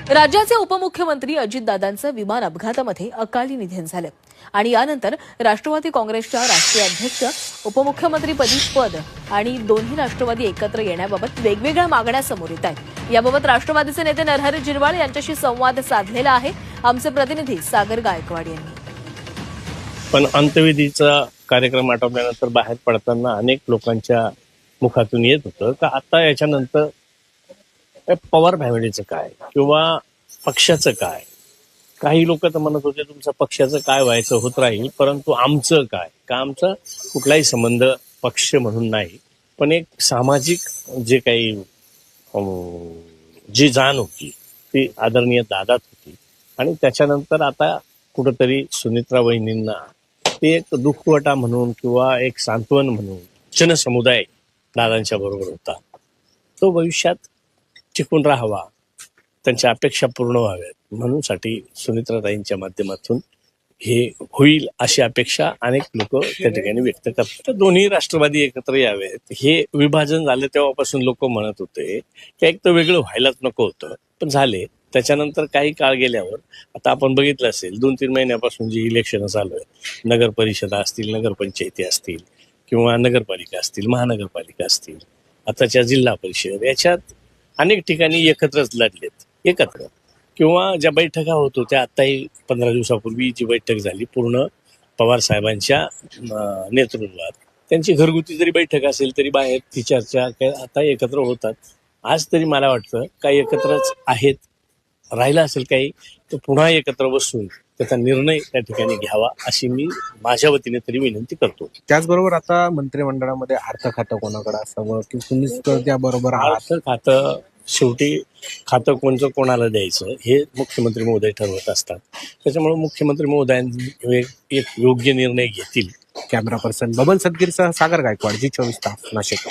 राज्याचे उपमुख्यमंत्री अजितदादांचं विमान अपघातामध्ये अकाली निधन झालं आणि यानंतर राष्ट्रवादी काँग्रेसच्या राष्ट्रीय अध्यक्ष उपमुख्यमंत्रीपदी पद आणि दोन्ही राष्ट्रवादी एकत्र येण्याबाबत वेगवेगळ्या मागण्या समोर येत आहेत। याबाबत राष्ट्रवादीचे नेते नरहरी झिरवाळ यांच्याशी संवाद साधलेला आहे आमचे प्रतिनिधी सागर गायकवाड यांनी। पण अंत्यविधीचा कार्यक्रम आटोपल्यानंतर बाहेर पडताना अनेक लोकांच्या मुखातून येत होतं का आता याच्यानंतर पवार फॅमिलीचं काय किंवा पक्षाचं काय। काही लोक तर म्हणत होते तुमचं पक्षाचं काय व्हायचं होत राहील, परंतु आमचं काय का आमचा कुठलाही संबंध पक्ष म्हणून नाही, पण एक सामाजिक जे काही जी जाण होती ती आदरणीय दादात होती। आणि त्याच्यानंतर आता कुठंतरी सुनित्रा वहिनींना ते एक दुःखवटा म्हणून किंवा एक सांत्वन म्हणून जनसमुदाय दादांच्या बरोबर होता, तो भविष्यात टिकून राहावा, त्यांच्या अपेक्षा पूर्ण व्हाव्यात म्हणून साठी सुनित्राताईंच्या माध्यमातून हे होईल अशी अपेक्षा अनेक लोक त्या ठिकाणी व्यक्त करतात। दोन्ही राष्ट्रवादी एकत्र यावेत हे विभाजन झालं तेव्हापासून लोक म्हणत होते की एक तर वेगळं व्हायलाच नको होतं, पण झाले। त्याच्यानंतर काही काळ गेल्यावर आता आपण बघितलं असेल 2-3 महिन्यापासून जी इलेक्शन चालू आहे, नगर परिषदा असतील, नगरपंचायती असतील किंवा नगरपालिका असतील, महानगरपालिका असतील, आताच्या जिल्हा परिषद, याच्यात अनेक ठिकाणी एकत्रच लढलेत एकत्र किंवा ज्या बैठका होत होत्या आताही 15 दिवसापूर्वी जी बैठक झाली पूर्ण पवार साहेबांच्या नेतृत्वात, त्यांची घरगुती जरी बैठक असेल तरी बाहेर ती चर्चा आता एकत्र होतात। आज तरी मला वाटतं काही एकत्रच आहेत, राहिला असेल काही तर पुन्हा एकत्र बसून त्याचा निर्णय त्या ठिकाणी घ्यावा अशी मी माझ्या वतीने तरी विनंती करतो। त्याचबरोबर आता मंत्रिमंडळामध्ये अर्थ खातं कोणाकडे असावं की तुम्हीच त्याबरोबर अर्थ खातं शेवटी खातं कोणचं कोणाला द्यायचं हे मुख्यमंत्री महोदय ठरवत असतात, त्याच्यामुळे मुख्यमंत्री महोदयांनी एक योग्य निर्णय घेतील। कॅमेरा पर्सन बबन सदगीरसह सागर गायकवाड, जी 24 तास, नाशिक।